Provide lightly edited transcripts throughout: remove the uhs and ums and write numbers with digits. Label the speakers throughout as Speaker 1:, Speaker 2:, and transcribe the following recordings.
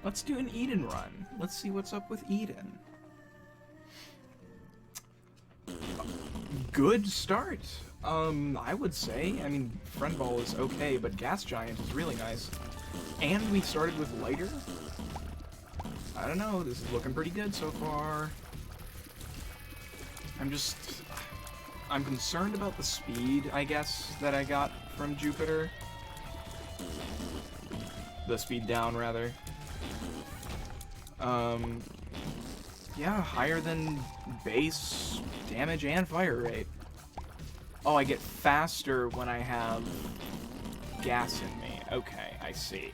Speaker 1: Let's do an Eden run. Let's see what's up with Eden. Good start. I would say. I mean, Friend Ball is okay, but Gas Giant is really nice. And we started with Lighter. I don't know, this is looking pretty good so far. I'm concerned about the speed, I guess, that I got from Jupiter. The speed down, rather. Yeah, higher than base damage and fire rate. Oh, I get faster when I have gas in me. Okay, I see.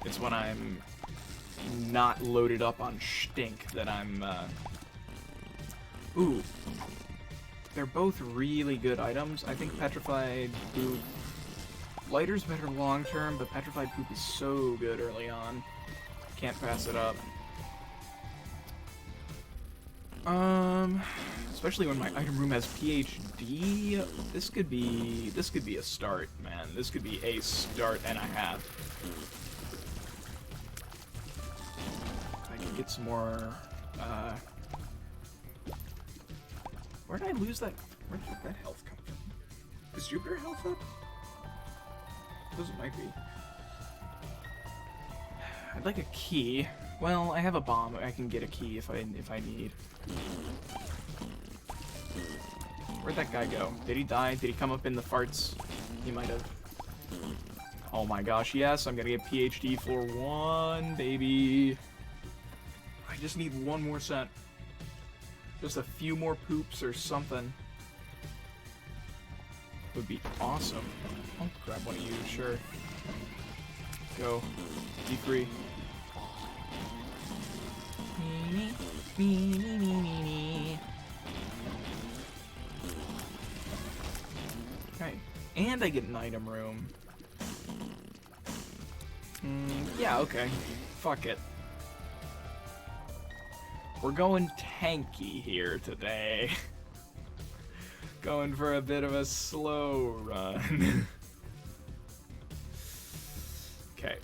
Speaker 1: It's when I'm not loaded up on stink that I'm, Ooh. They're both really good items. I think Petrified Poop... Lighter's better long term, but Petrified Poop is so good early on. Can't pass it up. Especially when my item room has PhD. This could be a start, man. This could be a start and a half. I can get some more, where did I lose that? Where did that health come from? Is Jupiter health up? Those might be. I'd like a key. Well, I have a bomb. I can get a key if I need. Where'd that guy go? Did he die? Did he come up in the farts? He might have. Oh my gosh, yes, I'm gonna get PhD floor 1, baby. I just need one more set. Just a few more poops or something. Would be awesome. I'll grab one of you, sure. Go. Be free. Okay. And I get an item room. Yeah, okay. Fuck it. We're going tanky here today. Going for a bit of a slow run. Okay.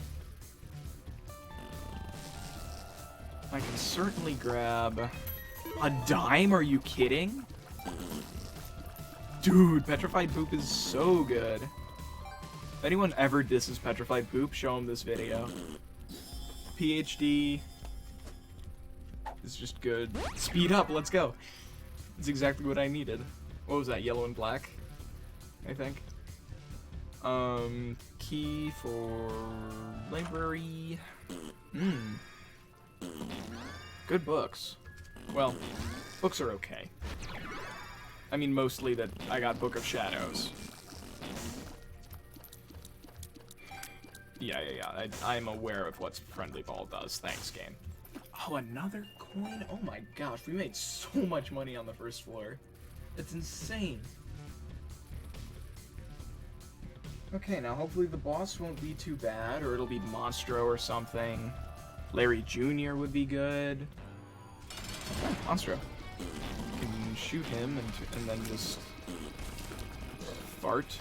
Speaker 1: I can certainly grab a dime, are you kidding? Dude, Petrified Poop is so good. If anyone ever disses Petrified Poop, show them this video. PhD is just good. Speed up, let's go. It's exactly what I needed. What was that, yellow and black? I think. Key for library. Good books. Well, books are okay. I mean, mostly that I got Book of Shadows. Yeah. I'm aware of what Friendly Ball does. Thanks, game. Oh, another coin? Oh my gosh, we made so much money on the first floor. It's insane. Okay, now hopefully the boss won't be too bad, or it'll be Monstro or something. Larry Jr. would be good. Oh, Monstro. You can shoot him and then just fart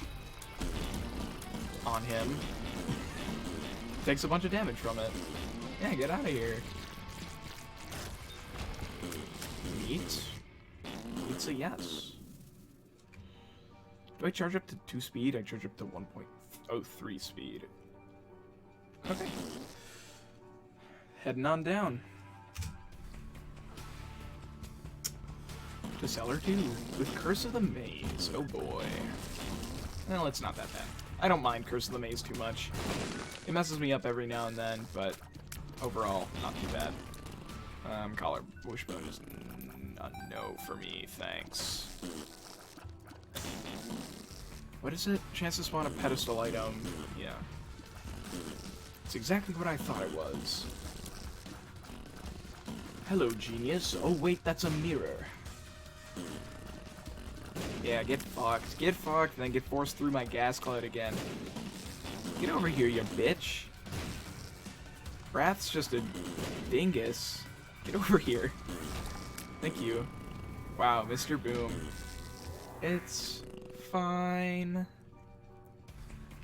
Speaker 1: on him. Takes a bunch of damage from it. Yeah, get out of here. Meat? It's a yes. Do I charge up to 2 speed? I charge up to 1.03 speed. Okay. Heading on down. To Cellar 2 with Curse of the Maze. Oh boy. Well, it's not that bad. I don't mind Curse of the Maze too much. It messes me up every now and then, but overall, not too bad. Collar Wishbone is a no for me, thanks. What is it? Chance to spawn a pedestal item. Yeah. It's exactly what I thought it was. Hello, genius. Oh, wait, that's a mirror. Yeah, get fucked. Get fucked, and then get forced through my gas cloud again. Get over here, you bitch. Wrath's just a dingus. Get over here. Thank you. Wow, Mr. Boom. It's fine.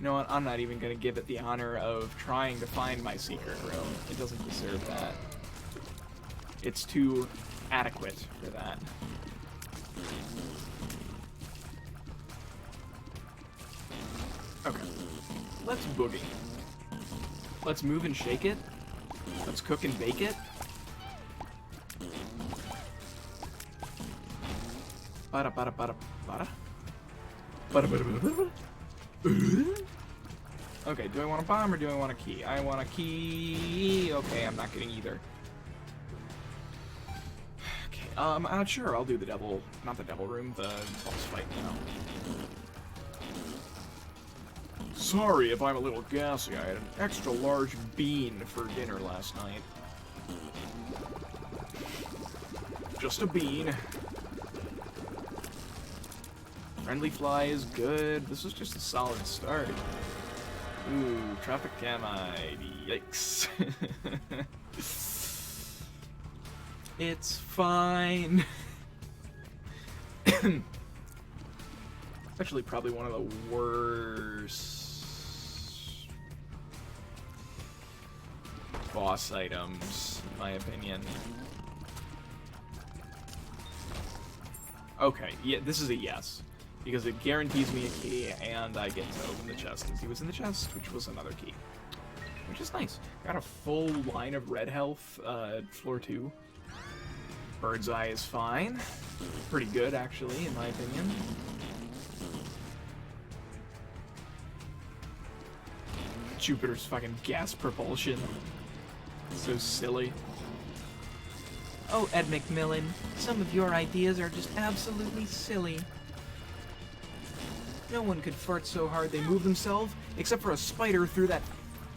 Speaker 1: You know what? I'm not even gonna give it the honor of trying to find my secret room. It doesn't deserve that. It's too adequate for that. Okay. Let's boogie. Let's move and shake it. Let's cook and bake it. Bada bada bada bada. Bada bada bada bada. Okay, do I want a bomb or do I want a key? I want a key. Okay, I'm not getting either. Okay, sure, I'll do the devil, not the devil room, the boss fight now. Sorry if I'm a little gassy, I had an extra large bean for dinner last night. Just a bean. Friendly fly is good. This is just a solid start. Ooh, traffic cam yikes. It's fine. Actually, probably one of the worst boss items, in my opinion. Okay, yeah, this is a yes. Because it guarantees me a key, and I get to open the chest and see what's in the chest, which was another key. Which is nice. Got a full line of red health, floor 2. Bird's eye is fine. Pretty good, actually, in my opinion. Jupiter's fucking gas propulsion. So silly. Oh, Ed McMillan, some of your ideas are just absolutely silly. No one could fart so hard they move themselves, except for a spider through that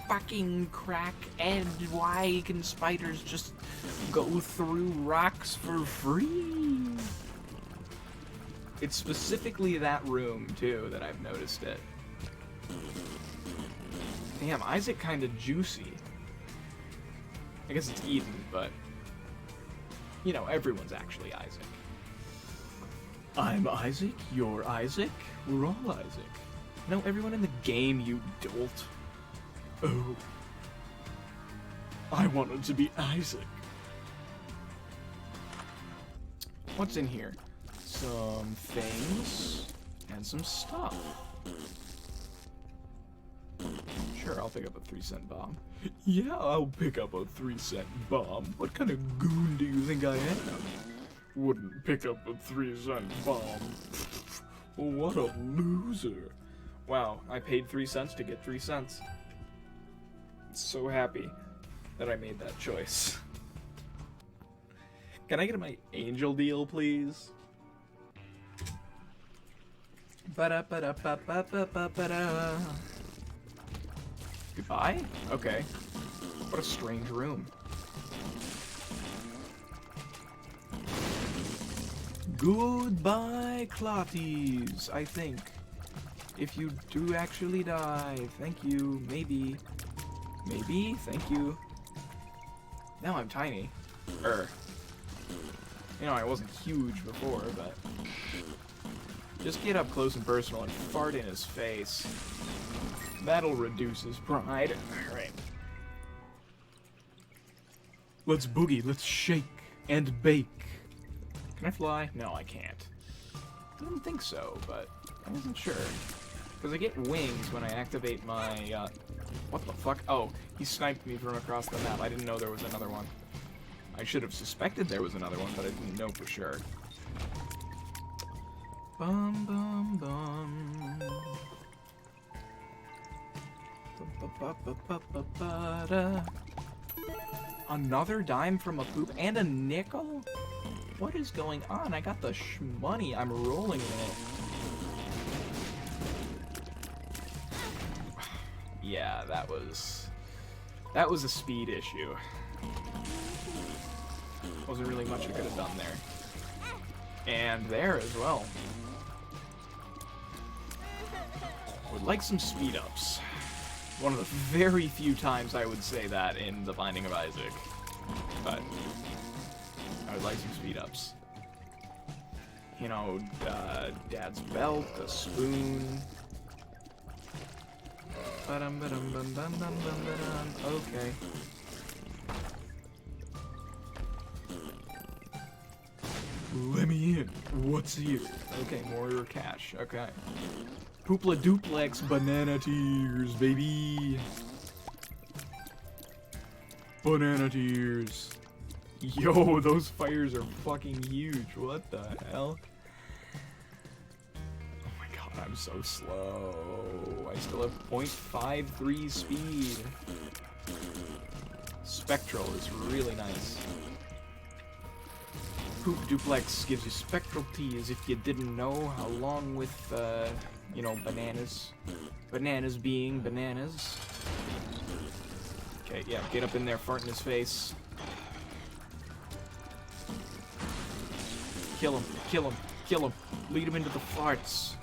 Speaker 1: fucking crack. And why can spiders just go through rocks for free? It's specifically that room, too, that I've noticed it. Damn, Isaac kinda juicy. I guess it's Eden, but... you know, everyone's actually Isaac. I'm Isaac, you're Isaac, we're all Isaac. No, everyone in the game, you dolt. Oh. I wanted to be Isaac. What's in here? Some things and some stuff. Sure, I'll pick up a 3-cent bomb. Yeah, I'll pick up a 3-cent bomb. What kind of goon do you think I am? Wouldn't pick up a 3-cent bomb. What a loser. Wow, I paid 3 cents to get 3 cents. So happy that I made that choice. Can I get my angel deal, please? Ba-da-ba-da-ba-ba-ba-ba-da. Goodbye? Okay. What a strange room. Goodbye, Clotties, I think. If you do actually die, thank you, maybe. Maybe, thank you. Now I'm tiny. You know, I wasn't huge before, but... just get up close and personal and fart in his face. That'll reduce his pride. Alright. Let's boogie, let's shake and bake. Can I fly? No, I can't. I didn't think so, but I wasn't sure. Because I get wings when I activate my, what the fuck? Oh, he sniped me from across the map. I didn't know there was another one. I should have suspected there was another one, but I didn't know for sure. Bum, bum, bum. Ba-ba-ba-ba-ba-ba-da. Another dime from a poop and a nickel? What is going on? I got the shmoney. I'm rolling in it. Yeah, that was a speed issue. Wasn't really much I could have done there. And there as well. Would like some speed ups. One of the very few times I would say that in The Binding of Isaac. But I would like some speed ups. You know, Dad's belt, a spoon. Okay. Let me in. What's here? Okay, more cash. Okay. Poopla duplex banana tears, baby. Banana tears. Yo, those fires are fucking huge. What the hell? Oh my god, I'm so slow. I still have 0.53 speed. Spectral is really nice. Poop duplex gives you spectral teas if you didn't know, along with, you know, bananas. Bananas being bananas. Okay, yeah, get up in there, fart in his face. Kill him, kill him, kill him. Lead him into the farts.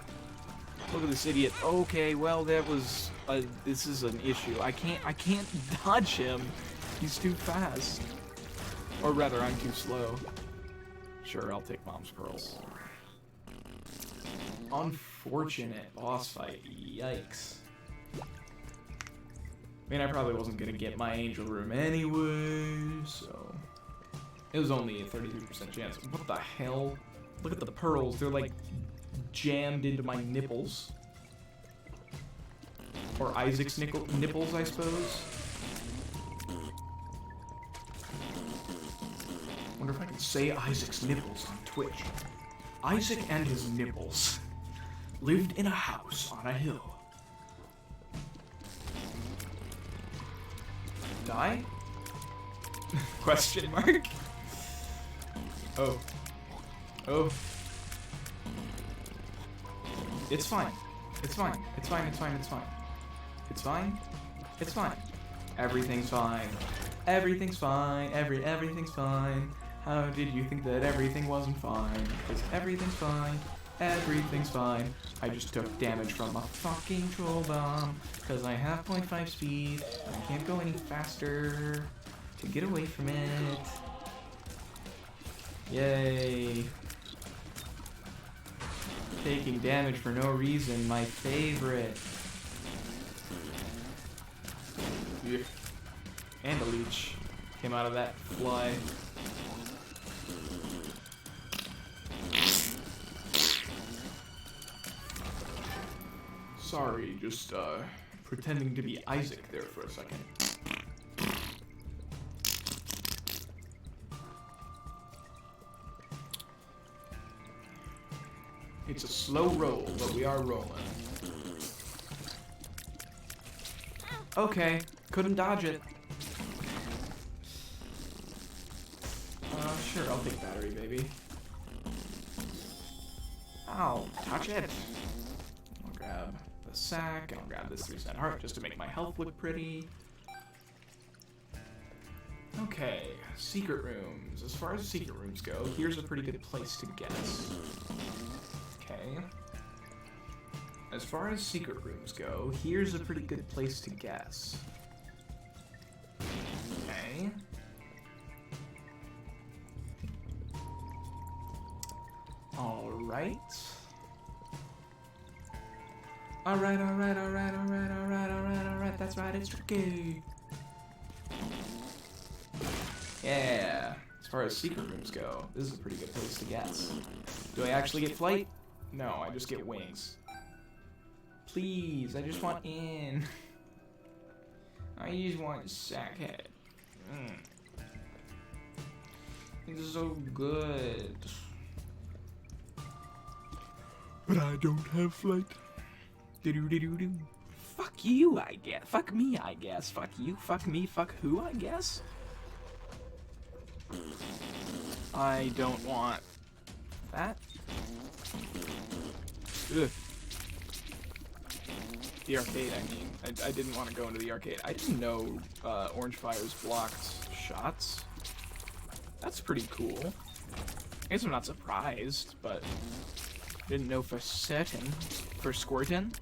Speaker 1: Look at this idiot. Okay, well, that was, this is an issue. I can't dodge him. He's too fast. Or rather, I'm too slow. Sure, I'll take Mom's pearls. Unfortunate boss fight. Yikes. I mean, I probably wasn't gonna get my angel room anyway, so... It was only a 33% chance. What the hell? Look at the pearls. They're like jammed into my nipples. Or Isaac's nipples, I suppose. Wonder if I can say Isaac's nipples on Twitch. Isaac and his nipples lived in a house on a hill. Die? Question mark? Oh. Oh. It's fine. It's fine. It's fine. It's fine. It's fine. It's fine. It's fine. Everything's fine. Everything's fine. Everything's fine. How did you think that everything wasn't fine? Because everything's fine. Everything's fine. I just took damage from a fucking troll bomb. Because I have 0.5 speed. And I can't go any faster to get away from it. Yay. Taking damage for no reason. My favorite. Yeah. And a leech came out of that fly. Sorry, just pretending to be Isaac there for a second. It's a slow roll, but we are rolling. Okay, couldn't dodge it. Sure, I'll take battery, baby. I'll touch it. I'll grab the sack, I'll grab this 3-cent heart just to make my health look pretty. Okay, secret rooms. As far as secret rooms go, here's a pretty good place to guess. Okay. As far as secret rooms go, here's a pretty good place to guess. Okay. Alright. Alright. That's right, it's tricky. Yeah. As far as secret rooms go, this is a pretty good place to guess. Do I actually get flight? No, I just get wings. Please, I just want in. I just want Sackhead. This is so good. But I don't have flight. Do-do-do-do-do. Fuck you, I guess. Fuck me, I guess. Fuck you, fuck me, fuck who, I guess? I don't want that. Ugh. The arcade, I mean. I didn't want to go into the arcade. I didn't know Orange Fire's blocked shots. That's pretty cool. I guess I'm not surprised, but didn't know for certain. For squirtin'?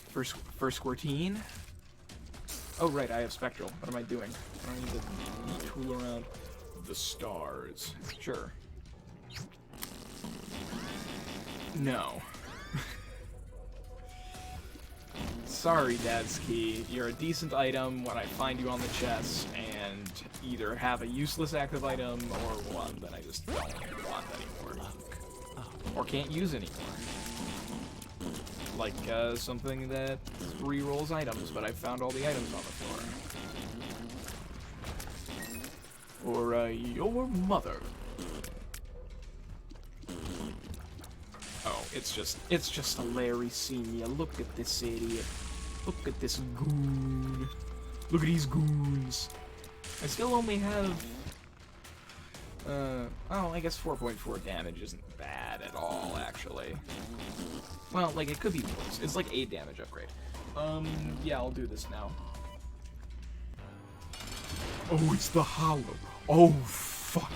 Speaker 1: For squirtine? Oh, right, I have Spectral. What am I doing? I don't need to tool around the stars. Sure. No. sorry, Dad's Key. You're a decent item when I find you on the chest, and either have a useless active item or one that I just don't want anymore. Or can't use anymore. Like, something that re-rolls items, but I found all the items on the floor. Or, your mother. Oh, it's just a Larry Senior. Look at this idiot. Look at this goon. Look at these goons. I still only have, well, I guess 4.4 damage isn't bad at all, actually. Well, like, it could be worse. It's like 8 damage upgrade. Yeah, I'll do this now. Oh, it's the hollow. Oh, fuck.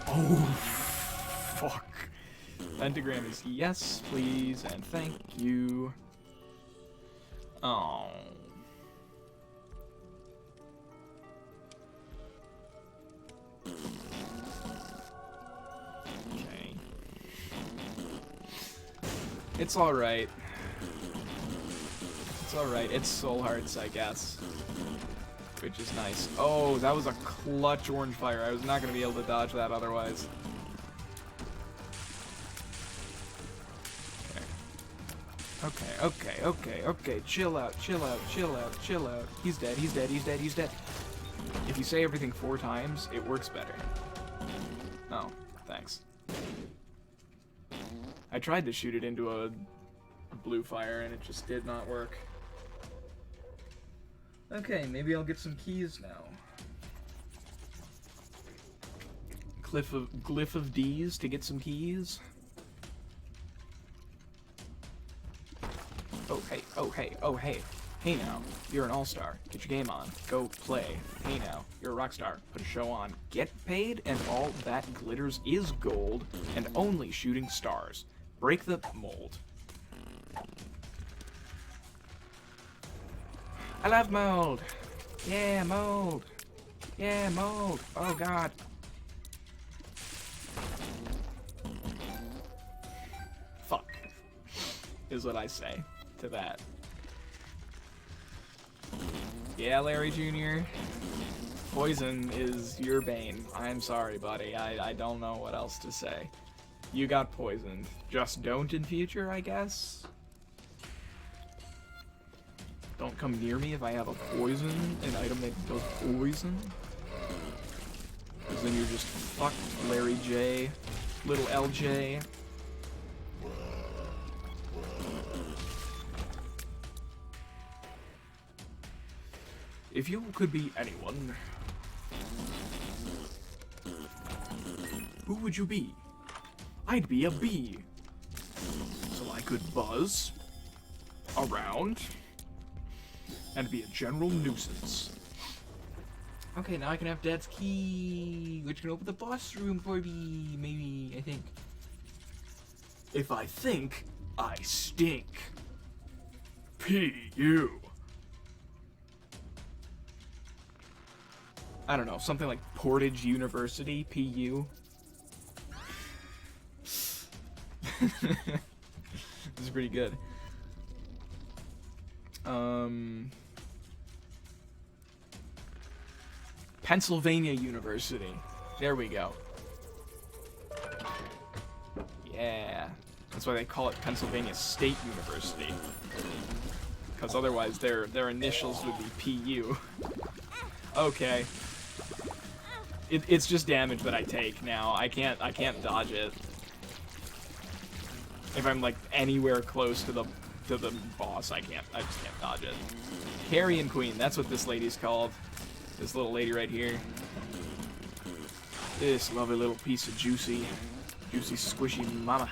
Speaker 1: Oh, fuck. Pentagram is yes, please, and thank you. Oh. Okay. It's alright. It's alright. It's Soul Hearts, I guess. Which is nice. Oh, that was a clutch orange fire. I was not going to be able to dodge that otherwise. Okay. Chill out. He's dead. If you say everything 4 times, it works better. Oh, thanks. I tried to shoot it into a blue fire and it just did not work. Okay, maybe I'll get some keys now. Glyph of D's to get some keys. Oh hey. Hey now, you're an all-star. Get your game on. Go play. Hey now, you're a rock star. Put a show on. Get paid, and all that glitters is gold, and only shooting stars. Break the mold. I love mold. Yeah, mold. Yeah, mold. Oh, God. Fuck. Is what I say to that. Yeah, Larry Jr. Poison is your bane. I'm sorry, buddy. I don't know what else to say. You got poisoned. Just don't in future, I guess? Don't come near me if I have a poison, an item that does poison. Because then you're just fucked, Larry J. Little LJ. If you could be anyone, who would you be? I'd be a bee. So I could buzz around and be a general nuisance. Okay, now I can have Dad's key, which can open the boss room for me, maybe, I think. If I think, I stink. P.U. I don't know, something like Portage University, P.U. This is pretty good. Pennsylvania University. There we go. Yeah. That's why they call it Pennsylvania State University. Because otherwise their initials would be PU. Okay. It's just damage that I take now. I can't dodge it. If I'm like anywhere close to the boss, I just can't dodge it. Carrion Queen, that's what this lady's called. This little lady right here. This lovely little piece of juicy, squishy mama.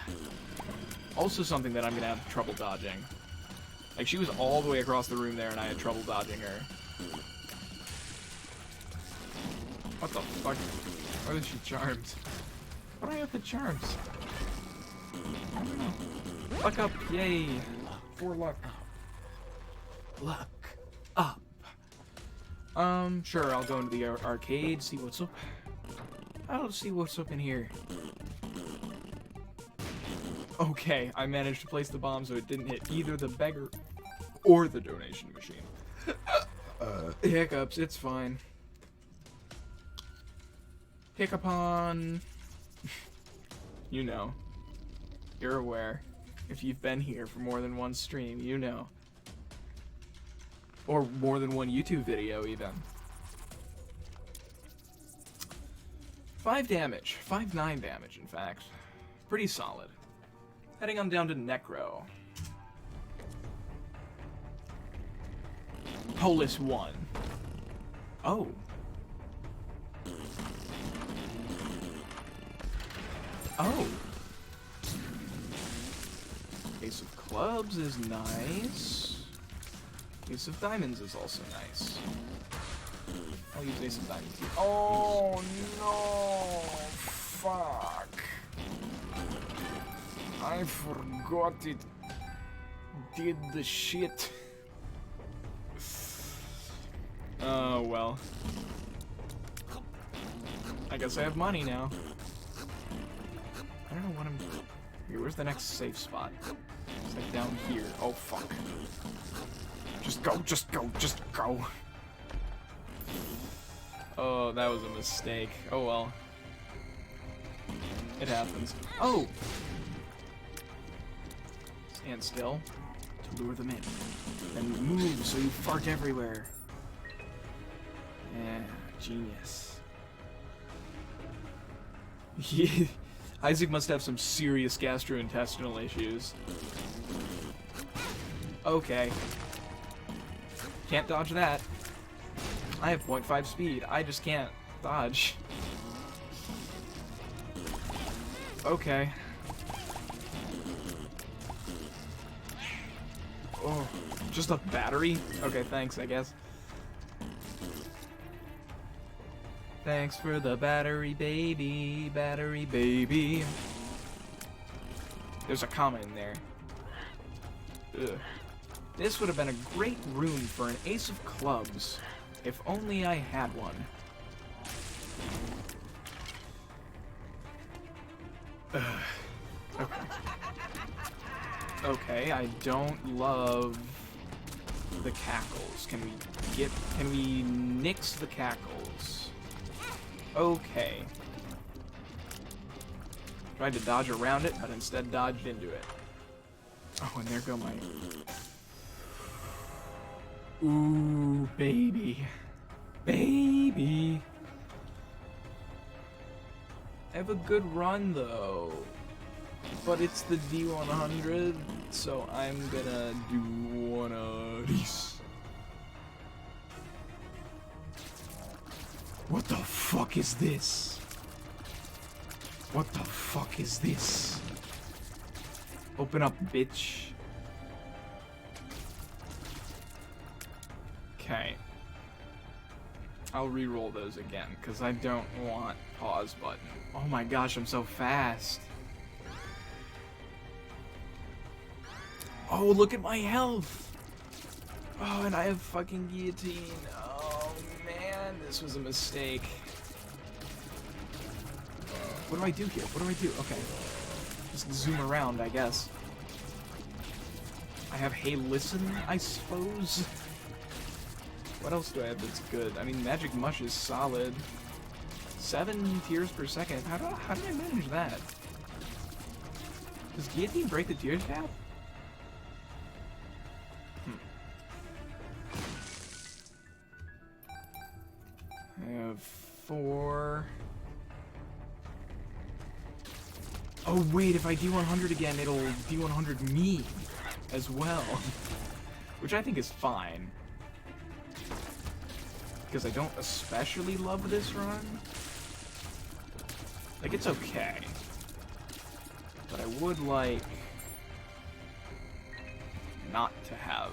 Speaker 1: Also something that I'm gonna have trouble dodging. Like, she was all the way across the room there and I had trouble dodging her. What the fuck? Why is she charmed? Why do I have the charms? I don't know. Luck up, yay. 4 luck. Luck up. Sure, I'll go into the arcade, see what's up. I'll see what's up in here. Okay, I managed to place the bomb so it didn't hit either the beggar or the donation machine. Hiccups, it's fine. Hiccupon. You know. You're aware. If you've been here for more than one stream, you know. Or more than one YouTube video, even. 5 damage. 5-9 damage, in fact. Pretty solid. Heading on down to Necro. Polis 1. Oh. Oh. Ace of Clubs is nice. Ace of Diamonds is also nice. I'll use Ace of Diamonds. Oh no! Fuck. I forgot it. Did the shit. Oh well. I guess I have money now. I don't know what I'm... Here, where's the next safe spot? It's like down here. Oh, fuck. Just go, just go, just go. Oh, that was a mistake. Oh, well. It happens. Oh! Stand still to lure them in. Then move so you fart everywhere. Yeah, genius. Isaac must have some serious gastrointestinal issues. Okay. Can't dodge that. I have 0.5 speed. I just can't dodge. Okay. Oh, just a battery? Okay, thanks, I guess. Thanks for the battery, baby. Battery, baby. There's a comma in there. Ugh. This would have been a great rune for an Ace of Clubs. If only I had one. Okay. Okay, I don't love the cackles. Can we nix the cackles? Okay. Tried to dodge around it, but instead dodged into it. Oh, and there go my... Ooh, baby. Baby. I have a good run, though. But it's the D100, so I'm gonna do one of these. What the fuck is this? What the fuck is this? Open up, bitch. Okay. I'll re-roll those again, because I don't want pause button. Oh my gosh, I'm so fast. Oh, look at my health. Oh, and I have fucking guillotine. Oh man, this was a mistake. What do I do here? What do I do? Okay. Just zoom around, I guess. I have Hey Listen, I suppose. What else do I have that's good? I mean, Magic Mush is solid. 7 tears per second. How do I manage that? Does Guillotine break the tears cap? I have 4. Oh wait, if I D100 again, it'll D100 me as well. Which I think is fine. Because I don't especially love this run. Like, it's okay. But I would like not to have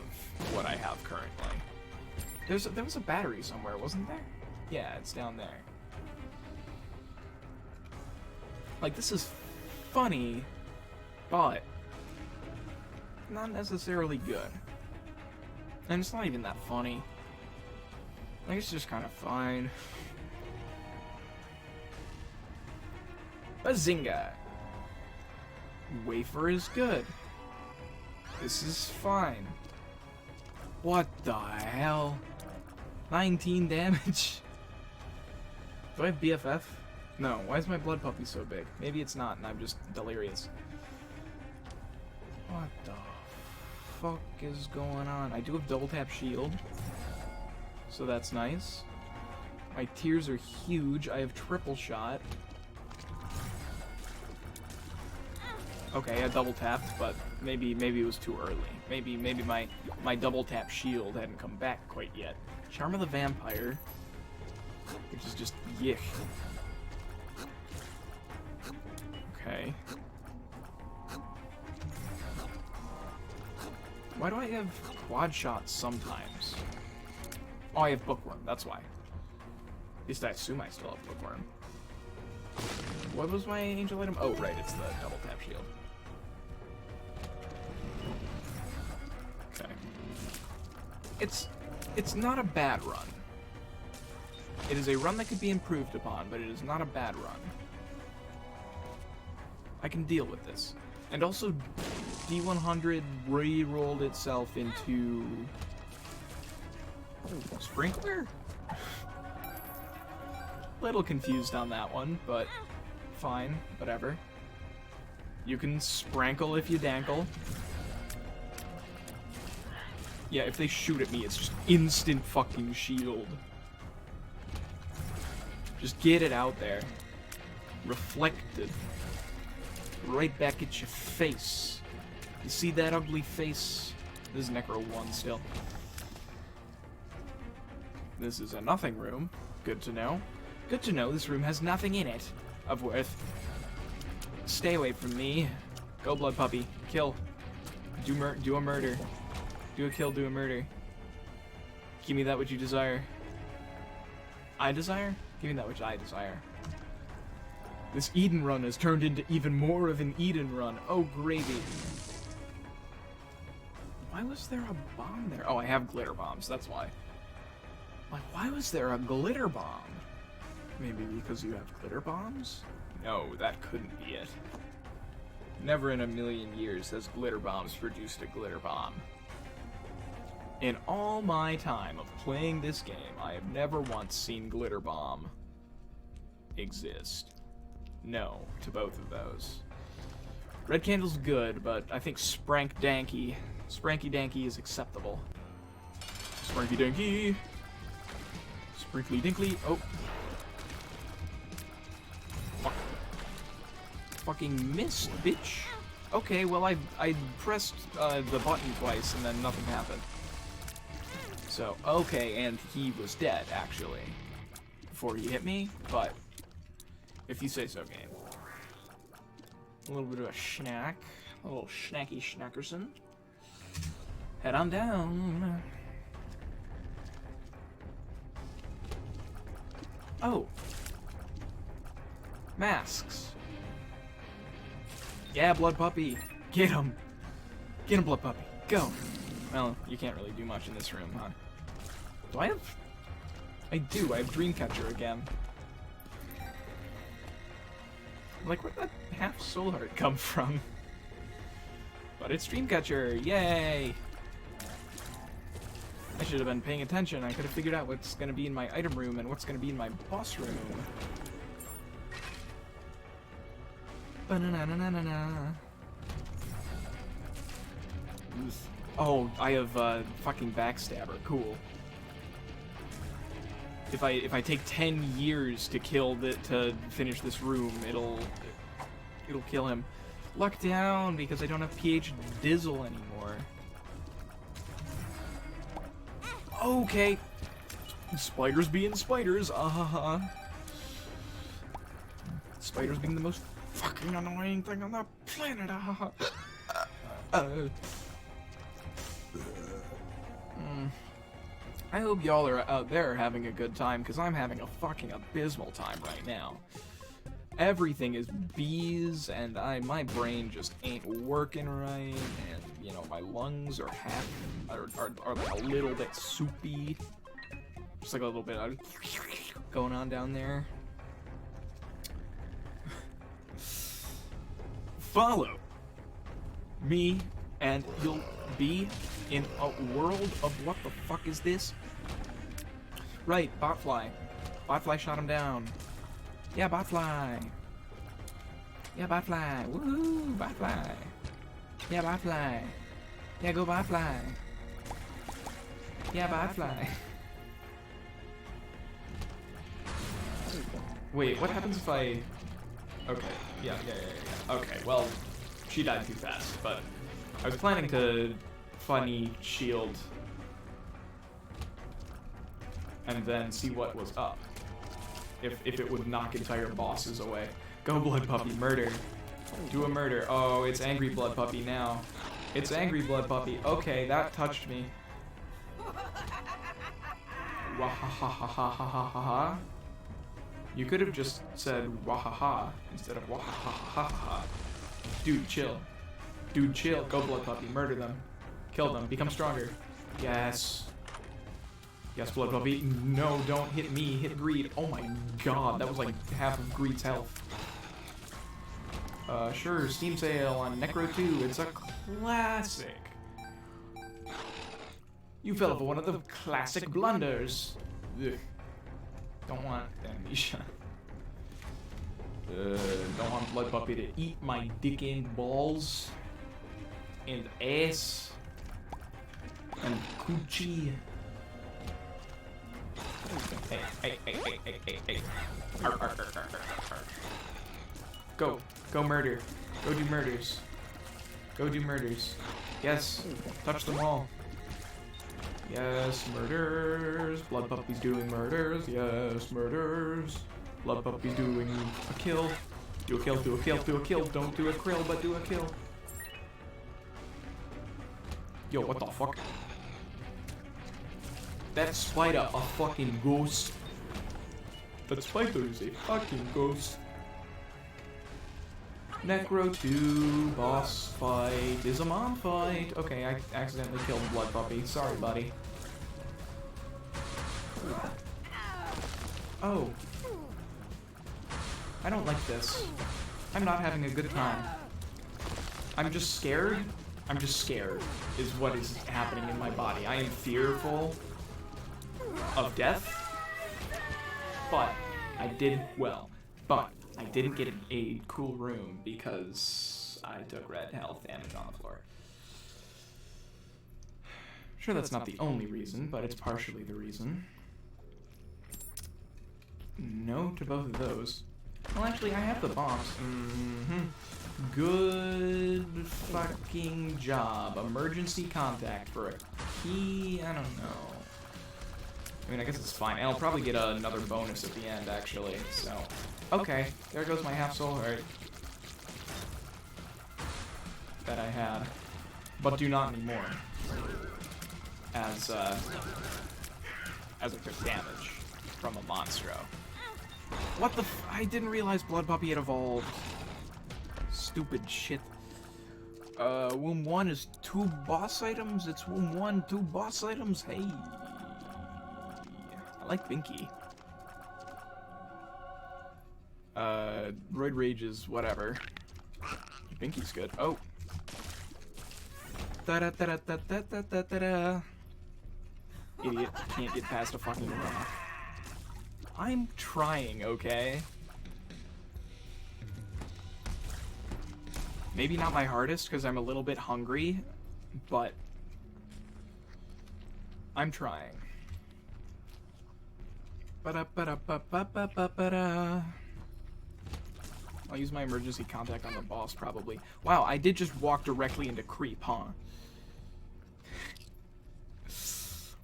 Speaker 1: what I have currently. There was a battery somewhere, wasn't there? Yeah, it's down there. Like, this is funny, but not necessarily good. And it's not even that funny. Like, it's just kind of fine. Bazinga! Wafer is good. This is fine. What the hell? 19 damage? Do I have BFF? No. Why is my blood puppy so big? Maybe it's not, and I'm just delirious. What the fuck is going on? I do have double tap shield, so that's nice. My tears are huge. I have triple shot. Okay, I double tapped, but maybe it was too early. Maybe my double tap shield hadn't come back quite yet. Charm of the Vampire, which is just yick. Okay. Why do I have quad shots sometimes? Oh, I have Bookworm, that's why. At least I assume I still have Bookworm. What was my angel item? Oh, right, it's the double tap shield. Okay. It's not a bad run. It is a run that could be improved upon, but it is not a bad run. I can deal with this. And also, D100 re-rolled itself into... Oh, Sprinkler? Little confused on that one, but fine, whatever. You can sprankle if you dankle. Yeah, if they shoot at me, it's just instant fucking shield. Just get it out there. Reflected. Right back at your face. You see that ugly face? This is Necro 1 still. This is a nothing room. Good to know. Good to know this room has nothing in it of worth. Stay away from me. Go, blood puppy. Kill. Do a murder. Do a kill, do a murder. Give me that which you desire. I desire? Give me that which I desire. This Eden run has turned into even more of an Eden run. Oh, gravy. Why was there a bomb there? Oh, I have glitter bombs, that's why. Like, why was there a glitter bomb? Maybe because you have glitter bombs? No, that couldn't be it. Never in a million years has glitter bombs produced a glitter bomb. In all my time of playing this game, I have never once seen glitter bomb exist. No, to both of those. Red candle's good, but I think Spranky Danky is acceptable. Spranky Danky! Sprinkly Dinkly, oh. Fuck. Fucking missed, bitch. Okay, well I pressed the button twice and then nothing happened. So, okay, and he was dead, actually, before he hit me, but if you say so, game. A little bit of a snack. A little snacky snackerson. Head on down. Oh. Masks. Yeah, blood puppy. Get him. Get him, blood puppy. Go. Well, you can't really do much in this room, huh? Do I have... I do. I have Dreamcatcher again. Like, where'd that half soul heart come from? But it's Dreamcatcher! Yay! I should have been paying attention. I could have figured out what's going to be in my item room and what's going to be in my boss room. Ba-na-na-na-na-na. Oh, I have fucking Backstabber. Cool. If I take 10 years to to finish this room, it'll kill him. Luck down because I don't have PH Dizzle anymore. Okay. Spiders being spiders. Spiders being the most fucking annoying thing on the planet. I hope y'all are out there having a good time, because I'm having a fucking abysmal time right now. Everything is bees, and my brain just ain't working right, and, you know, my lungs are like a little bit soupy. Just like a little bit of going on down there. Follow me, and you'll be in a world of what the fuck is this? Right, Botfly. Botfly shot him down. Yeah, Botfly. Yeah, Botfly. Woohoo, Botfly. Yeah, Botfly. Yeah, go Botfly. Yeah, Botfly. Wait, what happens if I... Okay, yeah. Okay, well, she died too fast, but I was planning to funny shield and then see what was up. If it would knock entire bosses away. Go Blood Puppy, murder. Do a murder. Oh, it's Angry Blood Puppy now. It's Angry Blood Puppy. Okay, that touched me. Wahahahahahaha. You could have just said wahaha instead of wahahahaha. Dude, chill. Dude, chill. Go Blood Puppy. Murder them. Kill them. Become stronger. Yes. Yes, Blood Puppy. No, don't hit me. Hit Greed. Oh my god, that was like half of Greed's health. Sure, Steam sale on Necro 2. It's a classic. You fell for one of the classic blunders. Ugh. Don't want amnesia. Don't want Blood Puppy to eat my dick and balls. And ass. And coochie. Hey. Arr. Go murder. Go do murders. Go do murders. Yes, touch them all. Yes, murders. Blood Puppy's doing murders. Yes, murders. Blood Puppy's doing a kill. Do a kill. Don't do a krill, but do a kill. Yo, what the fuck? That spider a fucking ghost. That spider is a fucking ghost. Necro 2 boss fight is a mom fight. Okay, I accidentally killed Blood Puppy. Sorry, buddy. Oh. I don't like this. I'm not having a good time. I'm just scared. I'm just scared is what is happening in my body. I am fearful of death, but I did well. But I didn't get a cool room because I took red health damage on the floor. Sure, that's not the only reason, but it's partially the reason. No to both of those. Well, actually, I have the bombs. Good fucking job. Emergency contact for a key. I don't know. I mean, I guess it's fine. And I'll probably get another bonus at the end, actually, so... Okay, there goes my half soul heart. That I had. But do not anymore. As I took damage from a monstro. What the f- I didn't realize Blood Puppy had evolved. Stupid shit. Womb 1 is 2 boss items? It's Womb 1, 2 boss items? Hey. I like Binky. Roid Rage is whatever. Binky's good. Oh. Da-da-da-da-da-da-da-da-da. Idiot. Can't get past a fucking rock. I'm trying, okay? Maybe not my hardest, because I'm a little bit hungry, but I'm trying. Ba-da-ba-da-ba-ba-ba-ba-da. I'll use my emergency contact on the boss, probably. Wow, I did just walk directly into creep, huh?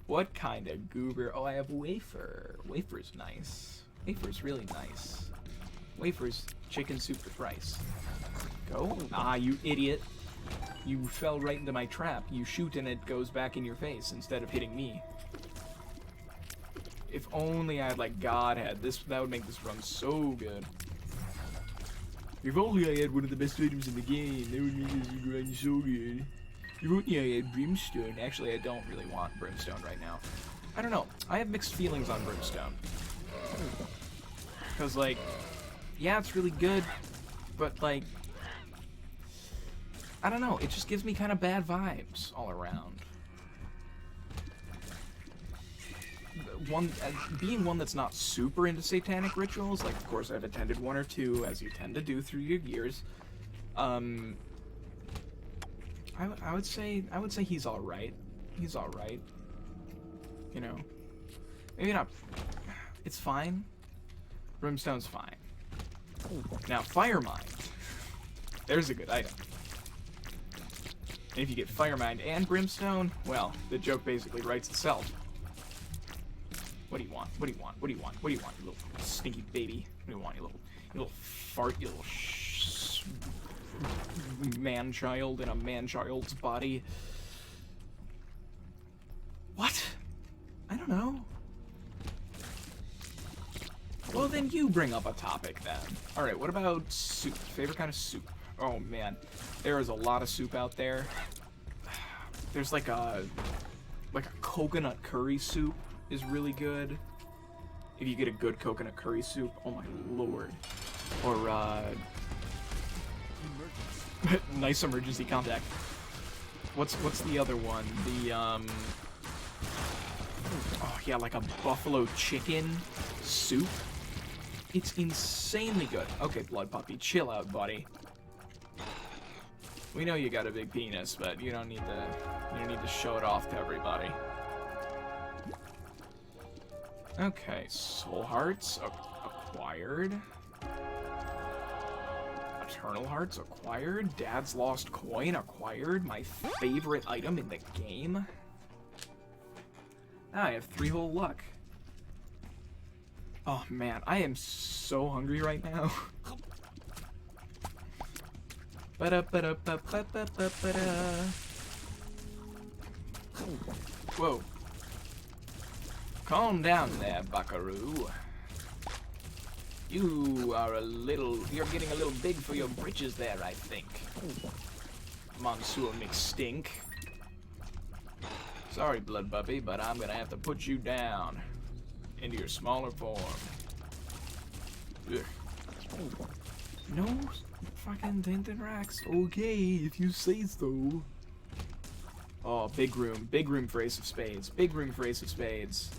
Speaker 1: What kind of goober? Oh, I have wafer. Wafer's nice. Wafer's really nice. Wafer's chicken soup with rice. Go. Ah, you idiot. You fell right into my trap. You shoot and it goes back in your face instead of hitting me. If only I had, like, Godhead. That would make this run so good. If only I had one of the best items in the game. That would make this run so good. If only I had Brimstone. Actually, I don't really want Brimstone right now. I don't know. I have mixed feelings on Brimstone. Because, like, yeah, it's really good. But, like, I don't know, it just gives me kind of bad vibes all around. Being one that's not super into satanic rituals, like of course I've attended one or two, as you tend to do through your years. I would say he's all right. He's all right. You know, maybe not. It's fine. Brimstone's fine. Now Fire Mind. There's a good item. And if you get Fire Mind and Brimstone, well, the joke basically writes itself. What do you want? What do you want? What do you want? What do you want, you little stinky baby? What do you want, you little fart, you little man-child in a man-child's body? What? I don't know. Well, then you bring up a topic, then. Alright, what about soup? Favorite kind of soup? Oh, man. There is a lot of soup out there. There's like a coconut curry soup is really good. If you get a good coconut curry soup, oh my lord. Or, nice emergency contact. What's the other one? The, oh yeah, like a buffalo chicken soup. It's insanely good. Okay, Blood Puppy, chill out, buddy. We know you got a big penis, but you don't need to show it off to everybody. Okay, Soul Hearts acquired. Eternal Hearts acquired. Dad's Lost Coin acquired. My favorite item in the game. Now I have 3 whole luck. Oh man, I am so hungry right now. Whoa. Calm down there, buckaroo. You're getting a little big for your britches there, I think. Monsieur McStink. Sorry, Blood Puppy, but I'm gonna have to put you down into your smaller form. Ugh. No fucking tinted racks. Okay, if you say so. Oh, big room for Ace of Spades. Big room for Ace of Spades.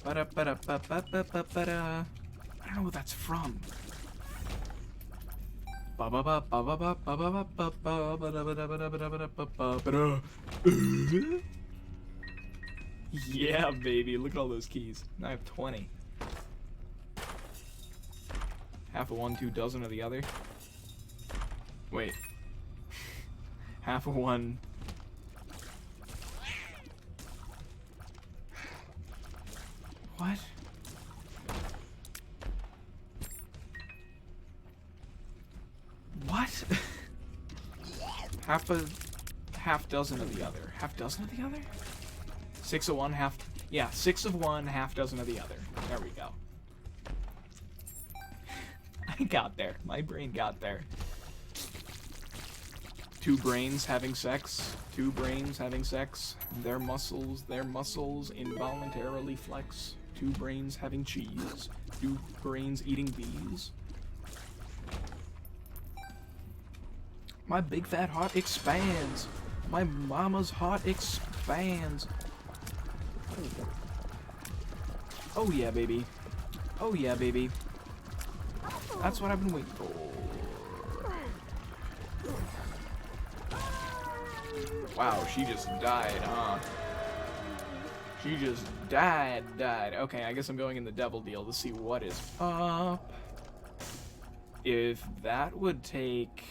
Speaker 1: I don't know what that's from. Yeah, baby. Look at all those keys. I have 20. Half of one, 2 dozen of the other. Wait. Half of one. What? What? half dozen of the other. Half dozen of the other? 6 of one, half. Yeah, 6 of one, half dozen of the other. There we go. I got there. My brain got there. 2 brains having sex. 2 brains having sex. Their muscles involuntarily flex. 2 brains having cheese. 2 brains eating bees. My big fat heart expands. My mama's heart expands. Oh yeah, baby. Oh yeah, baby. That's what I've been waiting for. Wow, she just died, huh? She just died. Okay, I guess I'm going in the devil deal to see what is up. If that would take...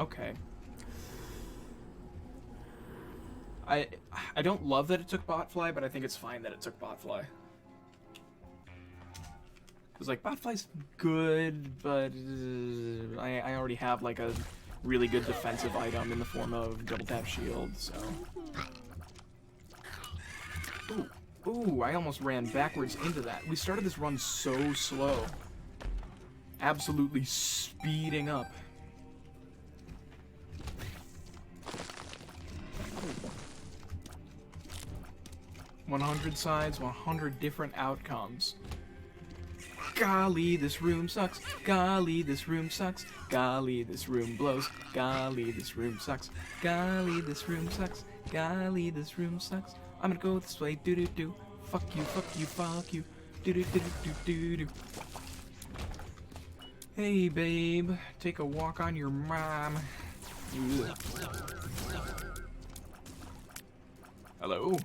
Speaker 1: Okay. I don't love that it took Botfly, but I think it's fine that it took Botfly. Because, like, Botfly's good, but I already have, like, a really good defensive item in the form of double tap shield, so... Ooh, I almost ran backwards into that. We started this run so slow. Absolutely speeding up. 100 sides, 100 different outcomes. Golly, this room sucks. Golly, this room sucks. Golly, this room blows. Golly, this room sucks. Golly, this room sucks. Golly, this room sucks. I'm gonna go this way. Do do do. Fuck you, fuck you, fuck you. Do do do do do do. Hey, babe. Take a walk on your mom. Ugh. Hello?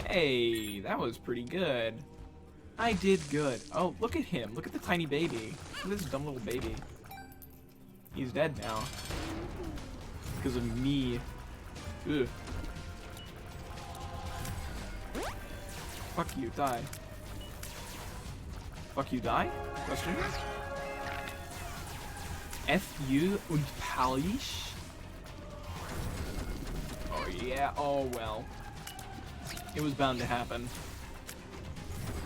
Speaker 1: Hey, that was pretty good. I did good. Oh, look at him. Look at the tiny baby. Look at this dumb little baby. He's dead now. Because of me. Ugh. Fuck you, die. Fuck you, die? Question? F you und Polish? Oh yeah, oh well. It was bound to happen.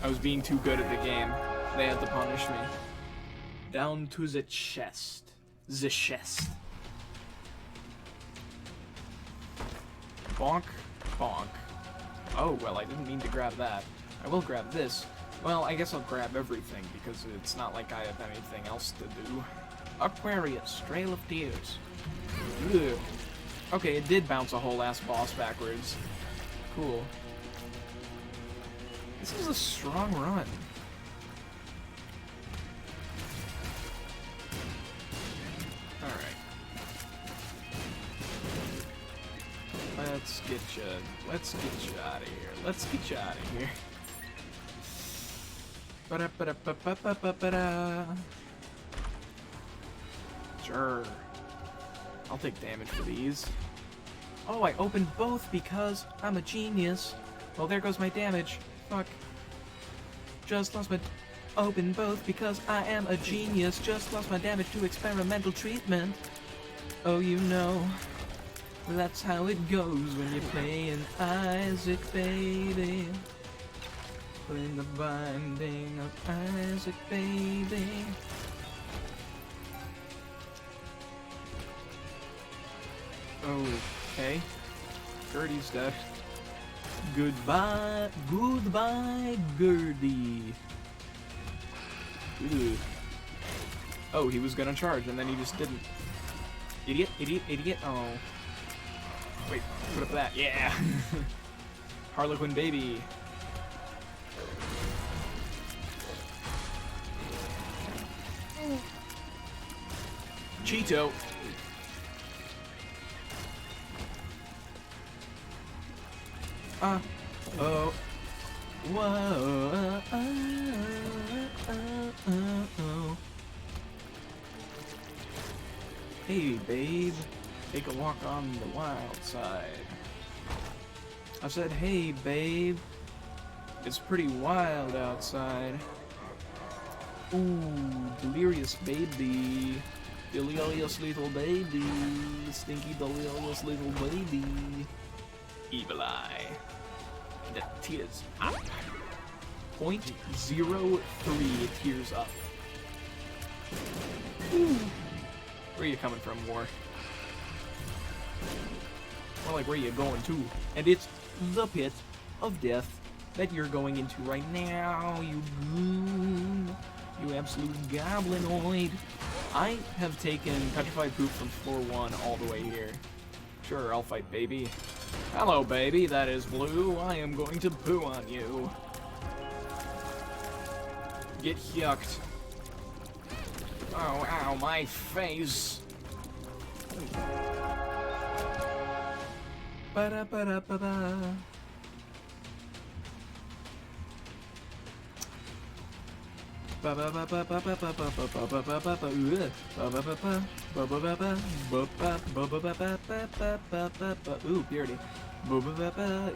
Speaker 1: I was being too good at the game. They had to punish me. Down to the chest. The chest. Bonk, bonk. Oh, well, I didn't mean to grab that. I will grab this. Well, I guess I'll grab everything, because it's not like I have anything else to do. Aquarius, Trail of Tears. Ugh. Okay, it did bounce a whole ass boss backwards. Cool. This is a strong run. Alright. Let's get you out of here. Let's get you out of here. Ba-da-ba-da-ba-ba-ba-ba-da. Sure. I'll take damage for these. Oh, I opened both because I'm a genius. Well, there goes my damage. Fuck. Just lost my... Open both because I am a genius. Just lost my damage to experimental treatment. Oh, you know. That's how it goes when you play an Isaac, baby. Playing the binding of Isaac, baby. Okay. Gertie's dead. Goodbye, Gertie. Ooh. Oh, he was gonna charge and then he just didn't. Idiot, idiot, idiot. Oh. Wait, put up that. Yeah. Harlequin baby. Cheeto. Oh. Whoa. Hey, babe. Take a walk on the wild side. I said, hey, babe. It's pretty wild outside. Ooh, delirious baby. Delirious little baby. Stinky delirious little baby. Evil eye. The tears up. 0.03 tears up. Ooh. Where are you coming from, War? More like where you going to. And it's the pit of death that you're going into right now, you goon. You absolute goblinoid. I have taken Petrified Poop from floor 1 all the way here. Sure, I'll fight, baby. Hello, baby, that is Blue. I am going to poo on you. Get yucked. Oh, ow, my face. Ba-da-ba-da-ba-ba. Ooh, purity.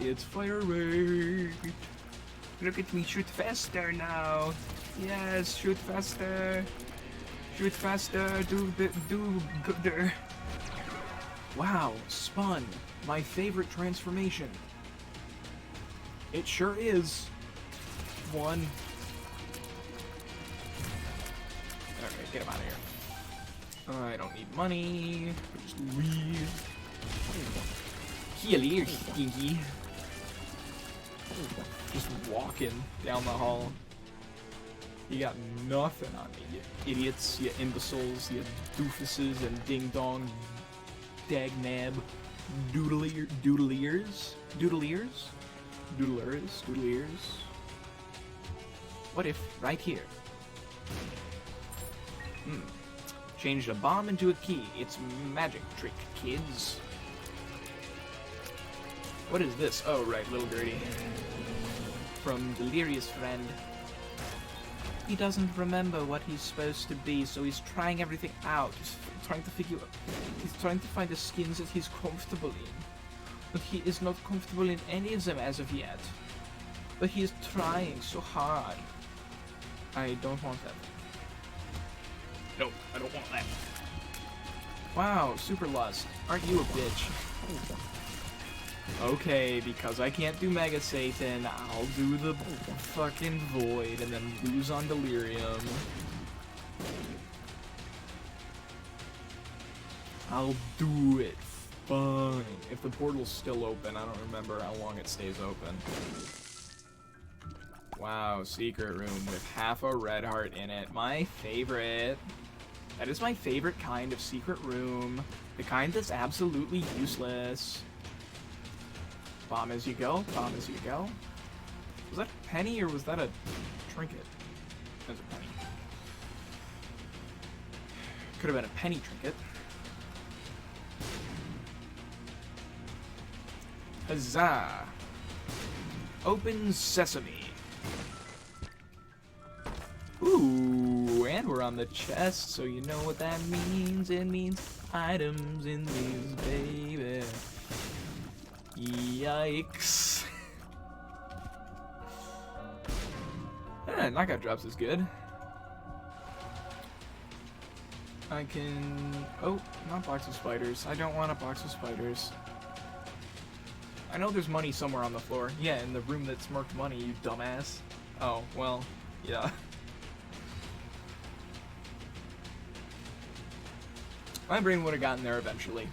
Speaker 1: It's fire rate. Look at me shoot faster now. Yes, shoot faster. Shoot faster. Do gooder. Wow, spun. My favorite transformation. It sure is. One. Okay, get him out of here. I don't need money. Just leave. Here, stinky. Just walking down the hall. You got nothing on me, you idiots, you imbeciles, you doofuses and ding-dong dagnab doodlers. What if, right here? Changed a bomb into a key. It's magic trick, kids. What is this? Oh, right, Little Gertie. From Delirious Friend. He doesn't remember what he's supposed to be, so he's trying everything out. He's trying to find the skins that he's comfortable in. But he is not comfortable in any of them as of yet. But he is trying so hard. I don't want that. Nope, I don't want that. Wow, Super Lust. Aren't you a bitch? Okay, because I can't do Mega Satan, I'll do the fucking Void and then lose on Delirium. I'll do it. Fine. If the portal's still open, I don't remember how long it stays open. Wow, secret room with half a red heart in it. My favorite. That is my favorite kind of secret room. The kind that's absolutely useless. Bomb as you go, bomb as you go. Was that a penny or was that a trinket? That was a penny. Could have been a penny trinket. Huzzah! Open sesame. Ooh, and we're on the chest, so you know what that means. It means items in these, baby. Yikes. Knockout drops is good. I can... Oh, not box of spiders. I don't want a box of spiders. I know there's money somewhere on the floor. Yeah, in the room that's marked money, you dumbass. Oh, well, yeah. My brain would have gotten there eventually.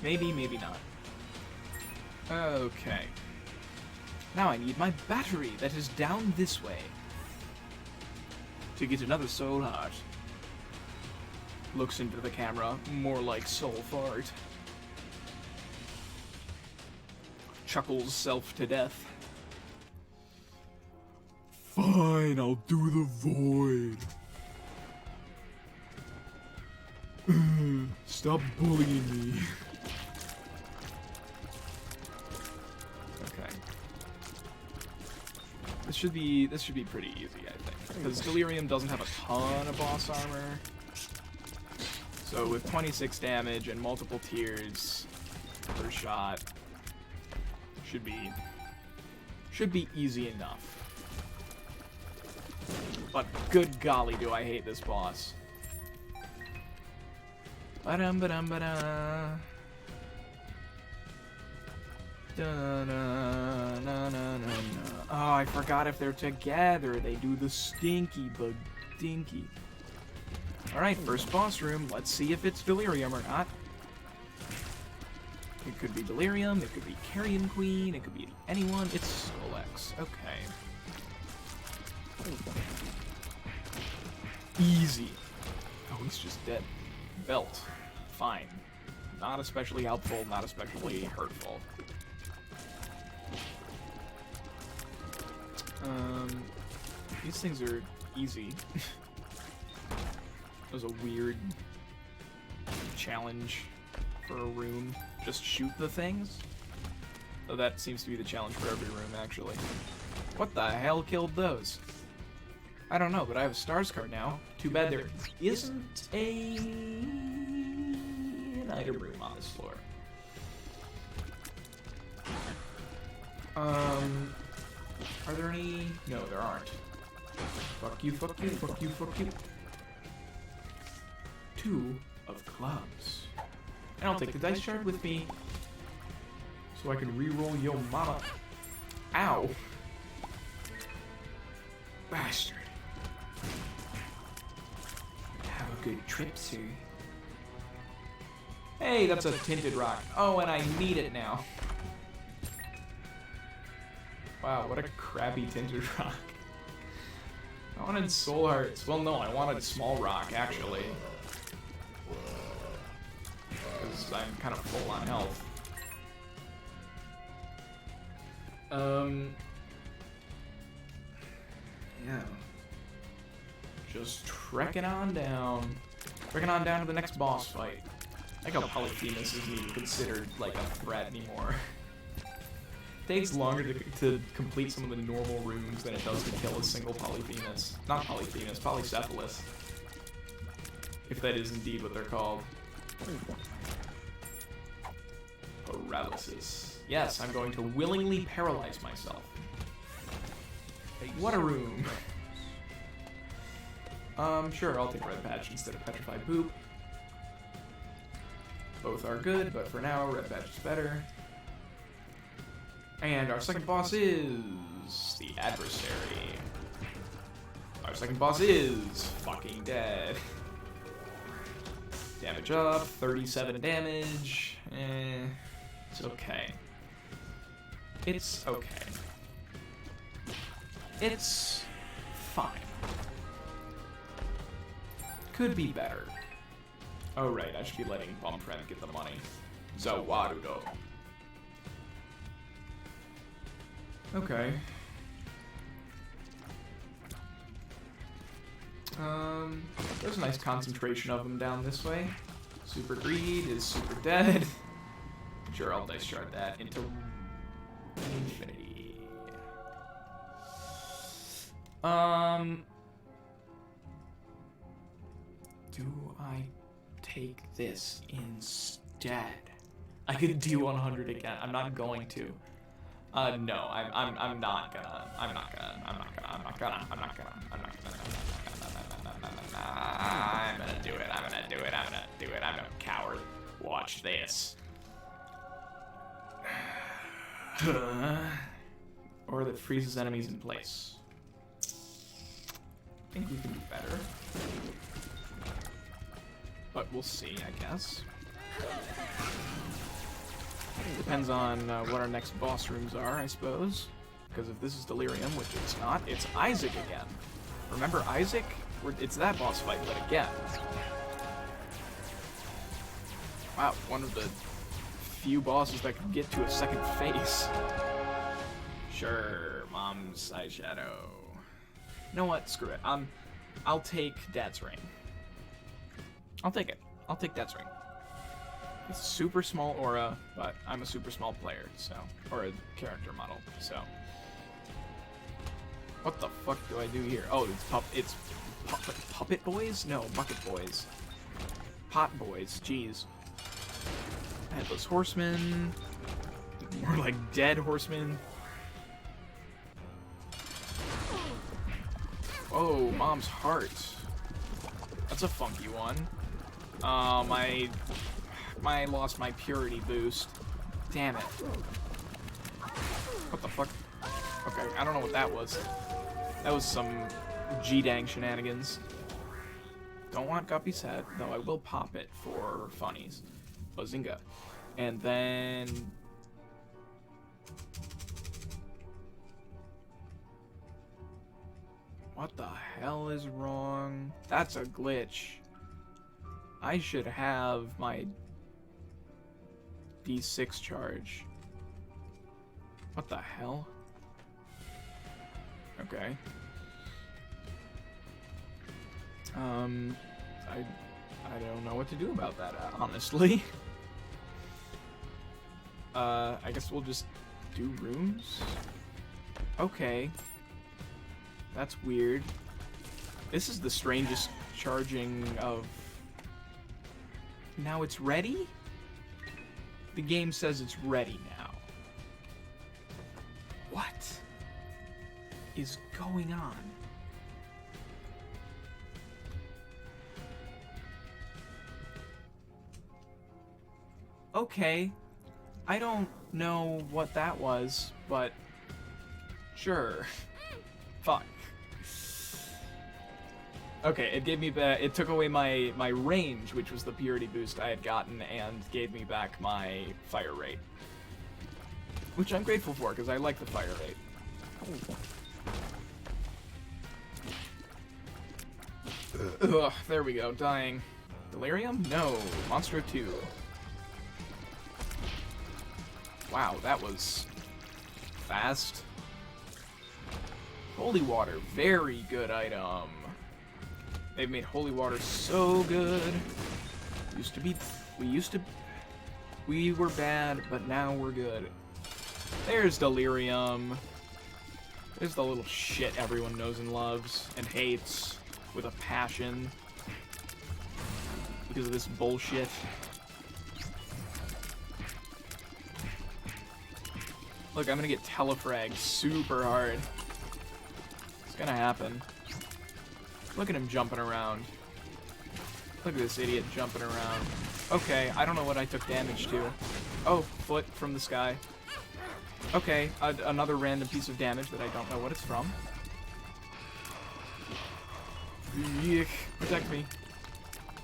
Speaker 1: Maybe, maybe not. Okay. Now I need my battery that is down this way. To get another soul heart. Looks into the camera, more like soul fart. Chuckles self to death. Fine, I'll do the void. Stop bullying me. Okay. This should be pretty easy, I think. Because Delirium doesn't have a ton of boss armor. So with 26 damage and multiple tiers per shot, should be easy enough. But good golly, do I hate this boss. Ba-dum ba-dum ba-da. Oh, I forgot if they're together. They do the stinky bug dinky. Alright, first boss room. Let's see if it's Delirium or not. It could be Delirium, it could be Carrion Queen, it could be anyone. It's Skull-X. Okay. Easy. Oh, he's just dead. Belt. Fine. Not especially helpful, not especially hurtful. These things are easy. That was a weird challenge for a room. Just shoot the things? So that seems to be the challenge for every room, actually. What the hell killed those? I don't know, but I have a stars card now. Too bad there isn't an item room on this floor. Are there any? No, there aren't. Fuck you, fuck you, fuck you, fuck you. 2 of clubs. And I'll take the dice shard with me so I can re-roll yo mama. Ow. Bastard. Have a good trip, sir. Hey, that's a tinted rock. Oh, and I need it now. Wow, what a crappy tinted rock. I wanted soul hearts. Well, no, I wanted small rock, actually. Because I'm kind of full on health. Yeah. Just trekking on down. Trekking on down to the next boss fight. I like how Polyphemus isn't even considered, like, a threat anymore. It takes longer to complete some of the normal rooms than it does to kill a single Polyphemus. Not Polyphemus, Polycephalus. If that is indeed what they're called. Paralysis. Yes, I'm going to willingly paralyze myself. What a room. Sure, I'll take Red Patch instead of Petrified Poop. Both are good, but for now, Red Patch is better. And our second boss is the Adversary. Our second boss is fucking dead. Damage up, 37 damage. It's okay. It's okay. It's fine. Could be better. Oh right, I should be letting Bumfriend get the money. Zawarudo. Okay. There's a nice concentration of them down this way. Super Greed is super dead. Sure, I'll dice shard that into infinity. Do I take this instead? I could do 100 again. I'm not going to. No, I'm not gonna. I'm not gonna do it. I'm a coward. Watch this. Or that freezes enemies in place. I think we can do better. But we'll see, I guess. Depends on what our next boss rooms are, I suppose. Because if this is Delirium, which it's not, it's Isaac again. Remember Isaac? It's that boss fight, but again. Wow, one of the few bosses that can get to a second face. Sure, Mom's eyeshadow. You know what? Screw it. I'll take Dad's ring. I'll take it. I'll take Dad's ring. It's a super small aura, but I'm a super small player, so, or a character model, so. What the fuck do I do here? Oh, it's puppet boys? No, bucket boys. Pot boys. Jeez. Headless horsemen. More like dead horsemen. Oh, Mom's heart. That's a funky one. I lost my purity boost. Damn it. What the fuck? Okay, I don't know what that was. That was some G-dang shenanigans. Don't want Guppy's head, though I will pop it for Funnies. Bazinga. And then... What the hell is wrong? That's a glitch. I should have my D6 charge. What the hell? Okay. I don't know what to do about that, honestly. I guess we'll just do rooms? Okay. That's weird. This is the strangest charging of... Now it's ready? The game says it's ready now. What is going on? Okay. I don't know what that was, but sure. Fuck. Okay, it gave me it took away my range, which was the purity boost I had gotten, and gave me back my fire rate. Which I'm grateful for, because I like the fire rate. Ugh, there we go, dying. Delirium? No. Monstro 2. Wow, that was fast. Holy water, very good item. They've made holy water so good. We were bad, but now we're good. There's delirium. There's the little shit everyone knows and loves and hates with a passion because of this bullshit. Look, I'm gonna get telefragged super hard. It's gonna happen. Look at him jumping around. Look at this idiot jumping around. Okay, I don't know what I took damage to. Oh, foot from the sky. Okay, another random piece of damage that I don't know what it's from. Yuck, protect me.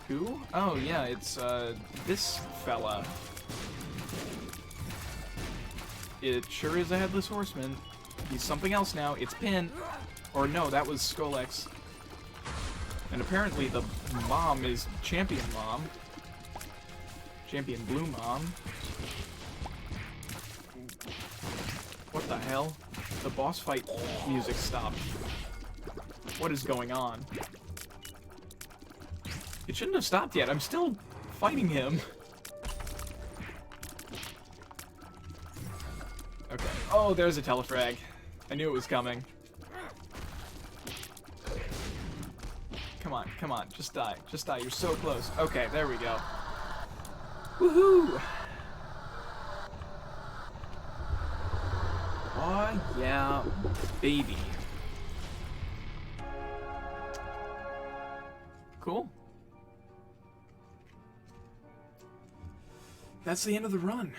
Speaker 1: Who? Oh, yeah, it's, this fella. It sure is a Headless Horseman. He's something else now. It's Pin. Or no, that was Skolex. And apparently the mom is Champion Mom. Champion Blue Mom. What the hell? The boss fight music stopped. What is going on? It shouldn't have stopped yet. I'm still fighting him. Okay. Oh, there's a telefrag. I knew it was coming. Come on, come on. Just die. Just die. You're so close. Okay, there we go. Woohoo! Oh, yeah, baby. Cool. That's the end of the run.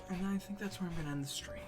Speaker 1: And I think that's where I'm going to end the stream.